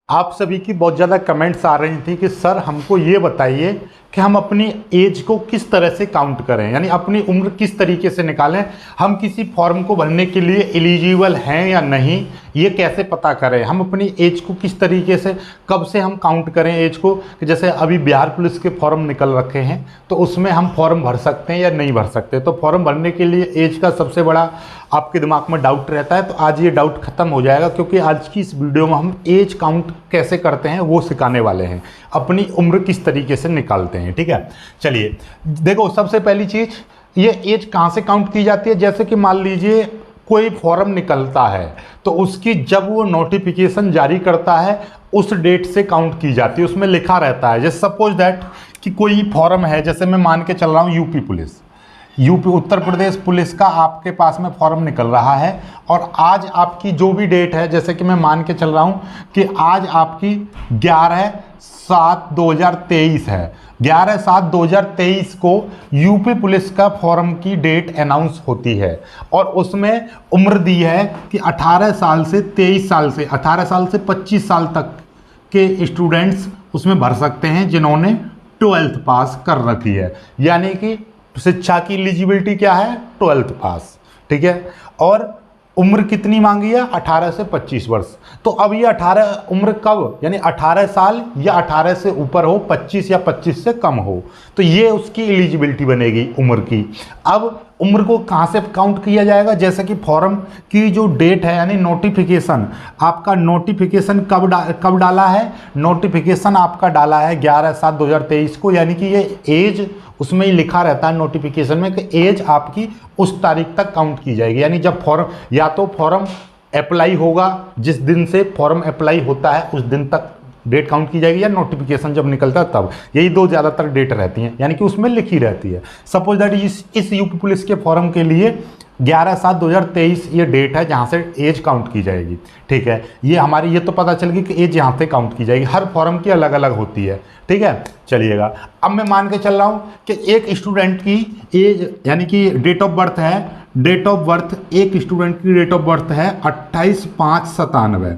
आप सभी की बहुत ज़्यादा कमेंट्स आ रही थी कि सर हमको ये बताइए कि हम अपनी एज को किस तरह से काउंट करें, यानी अपनी उम्र किस तरीके से निकालें, हम किसी फॉर्म को भरने के लिए एलिजिबल हैं या नहीं, ये कैसे पता करें, हम अपनी एज को किस तरीके से कब से हम काउंट करें एज को। कि जैसे अभी बिहार पुलिस के फॉर्म निकल रखे हैं तो उसमें हम फॉर्म भर सकते हैं या नहीं भर सकते। तो फॉर्म भरने के लिए एज का सबसे बड़ा आपके दिमाग में डाउट रहता है, तो आज ये डाउट खत्म हो जाएगा, क्योंकि आज की इस वीडियो में हम एज काउंट कैसे करते हैं वो सिखाने वाले हैं, अपनी उम्र किस तरीके से निकालते हैं। ठीक है, चलिए देखो, सबसे पहली चीज़ ये एज कहाँ से काउंट की जाती है। जैसे कि मान लीजिए कोई फॉर्म निकलता है तो उसकी जब वो नोटिफिकेशन जारी करता है उस डेट से काउंट की जाती है, उसमें लिखा रहता है। जैसे सपोज दैट कि कोई फॉर्म है, जैसे मैं मान के चल रहा हूँ यूपी उत्तर प्रदेश पुलिस का आपके पास में फॉर्म निकल रहा है, और आज आपकी जो भी डेट है, जैसे कि मैं मान के चल रहा हूँ कि आज आपकी 11/7/2023 है। 11/7/2023 को यूपी पुलिस का फॉर्म की डेट अनाउंस होती है, और उसमें उम्र दी है कि 18 साल से 23 साल से 18 साल से 25 साल तक के स्टूडेंट्स उसमें भर सकते हैं जिन्होंने 12th पास कर रखी है। यानी कि शिक्षा की एलिजिबिलिटी क्या है, 12th पास। ठीक है, और उम्र कितनी मांगी है, 18 से 25 वर्ष। तो अब ये 18 उम्र कब, यानी 18 साल या 18 से ऊपर हो, 25 या 25 से कम हो, तो ये उसकी एलिजिबिलिटी बनेगी उम्र की। अब उम्र को कहाँ से काउंट किया जाएगा, जैसे कि फॉर्म की जो डेट है, यानी नोटिफिकेशन, आपका नोटिफिकेशन कब डाला है, नोटिफिकेशन आपका डाला है 11/7/2023 को, यानी कि ये एज उसमें ही लिखा रहता है नोटिफिकेशन में कि एज आपकी उस तारीख तक काउंट की जाएगी। यानी जब फॉर्म, या तो फॉर्म अप्लाई होगा, जिस दिन से फॉर्म अप्लाई होता है उस दिन तक डेट काउंट की जाएगी, या नोटिफिकेशन जब निकलता है तब। यही दो ज़्यादातर डेट रहती हैं, यानी कि उसमें लिखी रहती है। सपोज दैट इस यूपी पुलिस के फॉर्म के लिए 11/7/2023 ये डेट है जहाँ से एज काउंट की जाएगी। ठीक है, ये हमारी ये तो पता चल गई कि एज यहाँ से काउंट की जाएगी। हर फॉर्म की अलग अलग होती है। ठीक है, चलिएगा, अब मैं मान के चल रहा हूँ कि एक स्टूडेंट की एज, यानी कि डेट ऑफ बर्थ है, डेट ऑफ बर्थ एक स्टूडेंट की डेट ऑफ बर्थ है 28/5/97,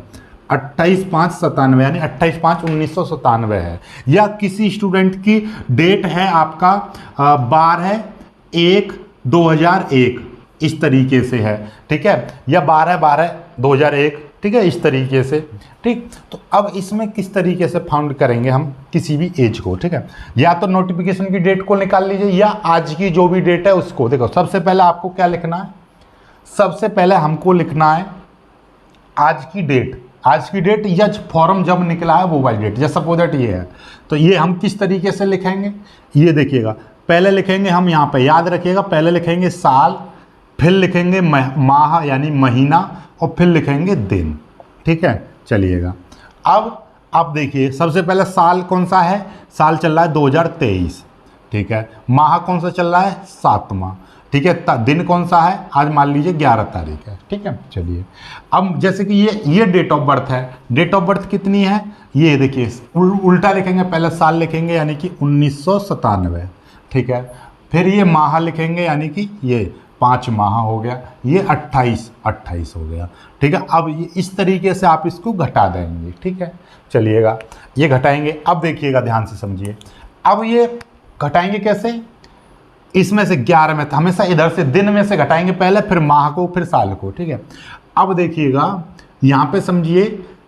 28/5/97, यानी 28/5/1997 है। या किसी स्टूडेंट की डेट है आपका 12/1/2001, इस तरीके से है। ठीक है, या 12/12/2001, ठीक है, इस तरीके से। ठीक, तो अब इसमें किस तरीके से फाउंड करेंगे हम किसी भी एज को। ठीक है, या तो नोटिफिकेशन की डेट को निकाल लीजिए, या आज की जो भी डेट है उसको। देखो, सबसे पहले आपको क्या लिखना है, सबसे पहले हमको लिखना है आज की डेट, आज की डेट या फॉर्म जब निकला है वो वाली डेट। जैसे सपोज दैट ये है, तो ये हम किस तरीके से लिखेंगे, ये देखिएगा, पहले लिखेंगे हम यहाँ पे, याद रखिएगा, पहले लिखेंगे साल, फिर लिखेंगे माह यानी महीना, और फिर लिखेंगे दिन। ठीक है, चलिएगा, अब आप देखिए, सबसे पहले साल कौन सा है, साल चल रहा है 2023। ठीक है, माह कौन सा चल रहा है, 7वां। ठीक है, दिन कौन सा है, आज मान लीजिए 11 तारीख है। ठीक है, चलिए, अब जैसे कि ये डेट ऑफ बर्थ है, डेट ऑफ बर्थ कितनी है, ये देखिए, उल्टा लिखेंगे, पहले साल लिखेंगे यानी कि 1997। ठीक है, फिर ये माह लिखेंगे यानी कि ये 5 माह हो गया, ये 28 हो गया। ठीक है, अब ये इस तरीके से आप इसको घटा देंगे। ठीक है, चलिएगा, ये घटाएंगे। अब देखिएगा, ध्यान से समझिए, अब ये घटाएंगे कैसे, इसमें से 11 में, हमेशा इधर से दिन में से घटाएंगे पहले, फिर माह को, फिर साल को। ठीक है, अब देखिएगा, यहाँ पे समझिए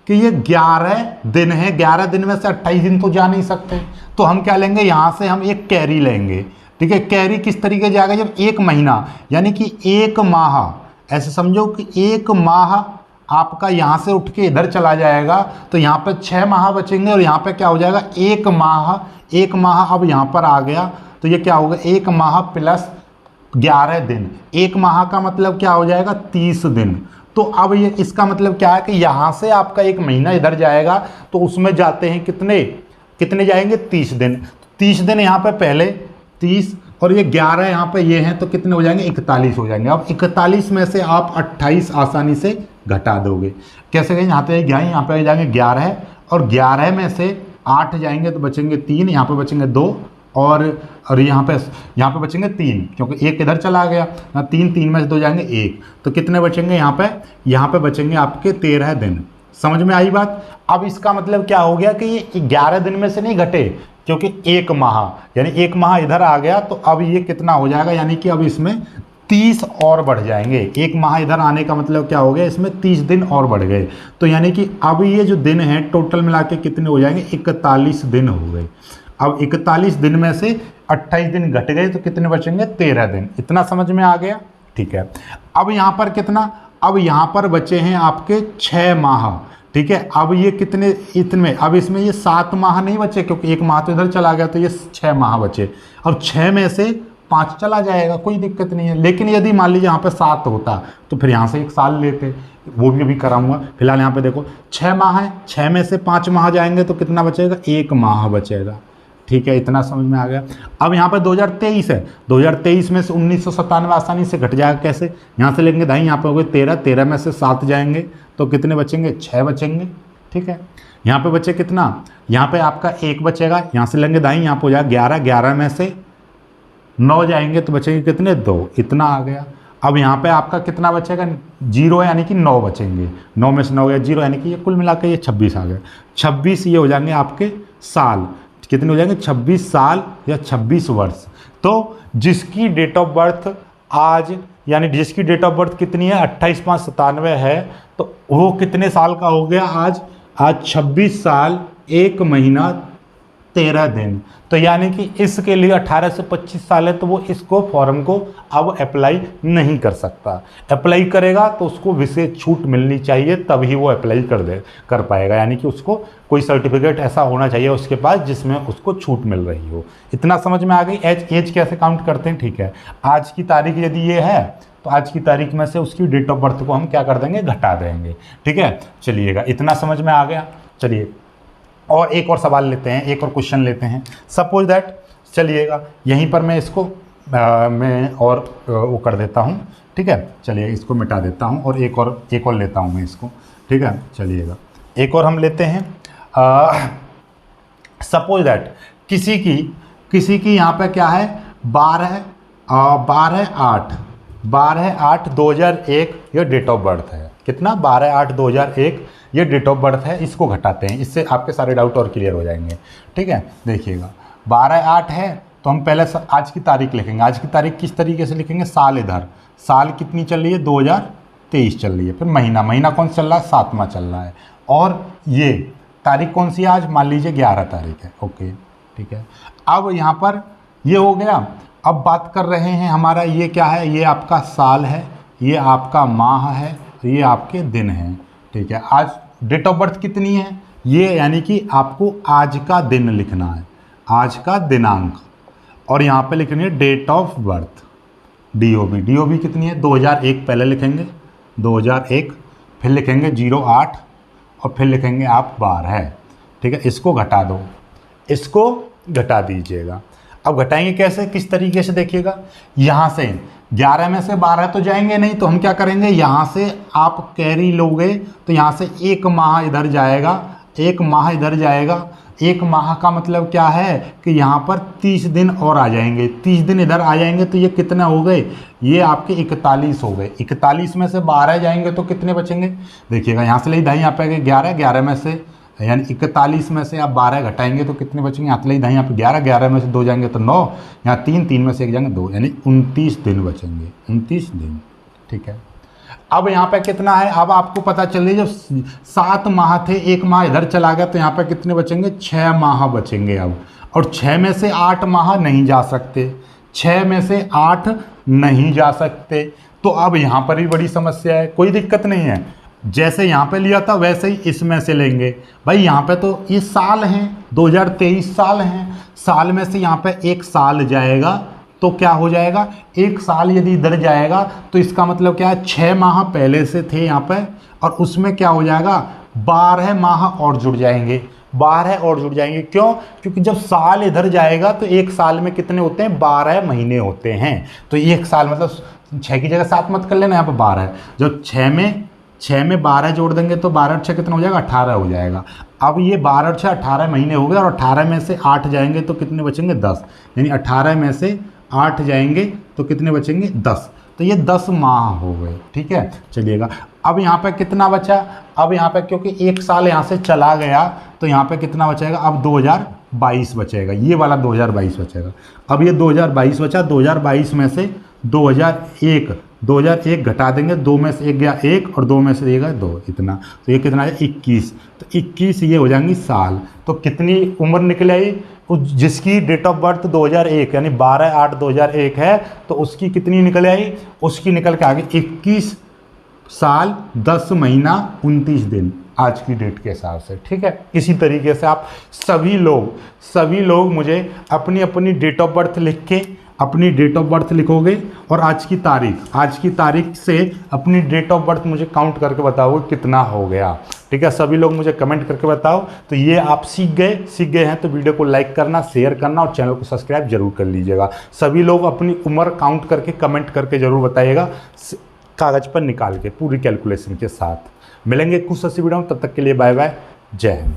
कि ये 11 दिन है, 11 दिन में से 28 दिन तो जा नहीं सकते, तो हम क्या लेंगे, यहाँ से हम एक कैरी लेंगे। ठीक है, कैरी किस तरीके से जाएगा, जब एक महीना, यानी कि एक माह, ऐसे समझो कि एक माह आपका यहाँ से उठ के इधर चला जाएगा, तो यहाँ पे 6 माह बचेंगे, और यहाँ पे क्या हो जाएगा, एक माह अब यहाँ पर आ गया, तो ये क्या होगा, एक माह प्लस 11 दिन, एक माह का मतलब क्या हो जाएगा, 30 दिन। तो अब ये इसका मतलब क्या है कि यहाँ से आपका एक महीना इधर जाएगा, तो उसमें जाते हैं कितने जाएंगे, 30 दिन। 30 दिन यहाँ पे पहले 30, और ये 11 यहाँ पे ये हैं, तो कितने हो जाएंगे, 41 हो जाएंगे। अब 41 में से आप 28 आसानी से घटा दोगे। कैसे कहेंगे, यहाँ पे यहाँ पे जाएंगे 11, और 11 में से 8 जाएंगे तो बचेंगे 3, यहाँ पे बचेंगे 2, और यहाँ पे बचेंगे 3, क्योंकि एक इधर चला गया ना, 3 में से 2 जाएंगे 1, तो कितने बचेंगे यहाँ पे बचेंगे आपके 13 दिन। समझ में आई बात। अब इसका मतलब क्या हो गया कि ये 11 दिन में से नहीं घटे, क्योंकि एक माह, यानी एक माह इधर आ गया तो अब ये कितना हो जाएगा, यानी कि अब इसमें 30 और बढ़ जाएंगे। एक माह इधर आने का मतलब क्या हो गया, इसमें 30 दिन और बढ़ गए। तो यानी कि अब ये जो दिन है टोटल मिला के कितने हो जाएंगे, 41 दिन हो गए। अब 41 दिन में से 28 दिन घट गए तो कितने बचेंगे, 13 दिन। इतना समझ में आ गया, ठीक है। अब यहाँ पर कितना, अब यहाँ पर बचे हैं आपके 6 माह, ठीक है। अब ये कितने, इतने, अब इसमें ये 7 माह नहीं बचे, क्योंकि एक माह तो इधर चला गया, तो ये 6 माह बचे। अब 6 में से 5 चला जाएगा, कोई दिक्कत नहीं है। लेकिन यदि मान लीजिए यहाँ पे 7 होता तो फिर यहाँ से 1 साल लेते, वो भी अभी कराऊंगा। फिलहाल यहाँ पे देखो 6 माह है, 6 में से 5 माह जाएंगे तो कितना बचेगा, 1 माह बचेगा, ठीक है। इतना समझ में आ गया। अब यहाँ पर 2023 है, 2023 में से 1997 आसानी से घट जाएगा। कैसे, यहाँ से लेंगे दाई, यहाँ पे हो गए 13, 13 में से 7 जाएंगे तो कितने बचेंगे, 6 बचेंगे, ठीक है। यहाँ पे बचे कितना, यहाँ पे आपका 1 बचेगा, यहाँ से लेंगे दाई, यहाँ पे हो जाएगा 11, 11 में से 9 जाएंगे तो बचेंगे कितने, 2, इतना आ गया। अब यहाँ पे आपका कितना बचेगा, 0, यानी कि 9 बचेंगे, 9 में से 9 गया 0, यानी कि ये कुल मिलाकर ये 26 आ गए। 26 ये हो जाएंगे आपके साल, कितने हो जाएंगे, 26 साल या 26 वर्ष। तो जिसकी डेट ऑफ बर्थ आज, यानी जिसकी डेट ऑफ बर्थ कितनी है, 28/5/97 है, तो वो कितने साल का हो गया आज 26 साल 1 महीना 13 दिन। तो यानी कि इसके लिए 18 से 25 साल है, तो वो इसको फॉर्म को अब अप्लाई नहीं कर सकता। अप्लाई करेगा तो उसको विशेष छूट मिलनी चाहिए, तभी वो अप्लाई कर पाएगा। यानी कि उसको कोई सर्टिफिकेट ऐसा होना चाहिए उसके पास जिसमें उसको छूट मिल रही हो। इतना समझ में आ गई। एज कैसे काउंट करते हैं, ठीक है। आज की तारीख यदि ये है तो आज की तारीख में से उसकी डेट ऑफ बर्थ को हम क्या कर देंगे, घटा देंगे, ठीक है। चलिएगा, इतना समझ में आ गया। चलिए और एक और सवाल लेते हैं, एक और क्वेश्चन लेते हैं। सपोज दैट, चलिएगा यहीं पर मैं इसको मैं और वो कर देता हूँ, ठीक है। चलिए इसको मिटा देता हूँ और एक और लेता हूँ मैं इसको, ठीक है। चलिएगा एक और हम लेते हैं। सपोज दैट किसी की यहाँ पे क्या है, 12/8/2001 ये डेट ऑफ बर्थ है। कितना, 12/8/2001 ये डेट ऑफ बर्थ है। इसको घटाते हैं, इससे आपके सारे डाउट और क्लियर हो जाएंगे, ठीक है। देखिएगा 12/8 है तो हम पहले आज की तारीख लिखेंगे। आज की तारीख किस तरीके से लिखेंगे, साल, इधर साल कितनी चल रही है, 2023 चल रही है। फिर महीना कौन चल रहा है, 7वां चल रहा है। और ये तारीख कौन सी है आज, मान लीजिए 11 तारीख है, ओके, ठीक है। अब यहाँ पर ये हो गया। अब बात कर रहे हैं हमारा, ये क्या है, ये आपका साल है, ये आपका माह है, ये आपके दिन हैं, ठीक है। आज डेट ऑफ बर्थ कितनी है, ये यानी कि आपको आज का दिन लिखना है, आज का दिनांक, और यहाँ पे लिखनी है डेट ऑफ बर्थ, DOB कितनी है, 2001 पहले लिखेंगे, 2001, फिर लिखेंगे 08 और फिर लिखेंगे आप 12, ठीक है। इसको घटा दो, इसको घटा दीजिएगा। अब घटाएंगे कैसे, किस तरीके से, देखिएगा यहाँ से 11 में से 12 तो जाएंगे नहीं, तो हम क्या करेंगे, यहाँ से आप कैरी लोगे तो यहाँ से 1 माह इधर जाएगा, 1 माह इधर जाएगा। 1 माह का मतलब क्या है कि यहाँ पर 30 दिन और आ जाएंगे, 30 दिन इधर आ जाएंगे तो ये कितने हो गए, ये आपके 41 हो गए। 41 में से 12 जाएंगे तो कितने बचेंगे, देखिएगा यहाँ से ले दाई, यहाँ पे 11, 11 में से यानी 41 में से आप 12 घटाएंगे तो कितने बचेंगे, यहाँ ले दाई, यहाँ पे 11, 11 में से 2 जाएंगे तो 9, यहाँ 3, 3 में से 1 जाएंगे 2, यानी 29 दिन बचेंगे, 29 दिन, ठीक है। अब यहाँ पे कितना है, अब आपको पता चले जब 7 माह थे, 1 माह इधर चला गया तो यहाँ पे कितने बचेंगे, 6 माह बचेंगे अब। और 6 में से 8 माह नहीं जा सकते, 6 में से 8 नहीं जा सकते, तो अब यहाँ पर भी बड़ी समस्या है। कोई दिक्कत नहीं है, जैसे यहाँ पे लिया था वैसे ही इसमें से लेंगे। भाई यहाँ पे तो ये साल हैं, 2023 साल हैं, साल में से यहाँ पे 1 साल जाएगा तो क्या हो जाएगा, 1 साल यदि इधर जाएगा तो इसका मतलब क्या है, 6 माह पहले से थे यहाँ पे, और उसमें क्या हो जाएगा, 12 माह और जुड़ जाएंगे, 12 और जुड़ जाएंगे। क्यों, क्योंकि जब साल इधर जाएगा तो 1 साल में कितने होते हैं, 12 महीने होते हैं। तो 1 साल मतलब 6 की जगह 7 मत कर लेना, यहाँ पर 12 है। जब 6 में 12 जोड़ देंगे तो 12 और 6 कितना हो जाएगा, 18 हो जाएगा। अब ये 12 और 6 18 महीने हो गए, और 18 में से 8 जाएंगे तो कितने बचेंगे, 10, यानी 18 में से 8 जाएंगे तो कितने बचेंगे, 10। तो ये 10 माह हो गए, ठीक है। चलिएगा, अब यहाँ पे कितना बचा, अब यहाँ पे क्योंकि 1 साल यहाँ से चला गया तो यहाँ पे कितना बचेगा, अब 2022 बचेगा, ये वाला 2022 बचेगा। अब ये 2022 बचा, 2022 में से 2001 घटा देंगे, 2 में से 1 गया 1 और 2 में से 1 गया 2, इतना, तो ये कितना है 21, तो 21 ये हो जाएंगी साल। तो कितनी उम्र निकल आई, जिसकी डेट ऑफ बर्थ 2001 यानी 12/8/2001 है, तो उसकी कितनी निकल आई, उसकी निकल के आगे 21 साल 10 महीना 29 दिन आज की डेट के हिसाब से, ठीक है। इसी तरीके से आप सभी लोग मुझे अपनी अपनी डेट ऑफ बर्थ लिख के अपनी डेट ऑफ बर्थ लिखोगे और आज की तारीख से अपनी डेट ऑफ बर्थ मुझे काउंट करके बताओगे कितना हो गया, ठीक है। सभी लोग मुझे कमेंट करके बताओ। तो ये आप सीख गए हैं तो वीडियो को लाइक करना, शेयर करना और चैनल को सब्सक्राइब जरूर कर लीजिएगा। सभी लोग अपनी उम्र काउंट करके कमेंट करके जरूर बताइएगा, कागज़ पर निकाल के पूरी कैलकुलेशन के साथ। मिलेंगे कुछ ऐसी वीडियो में, तब तक के लिए बाय बाय, जय हिंद।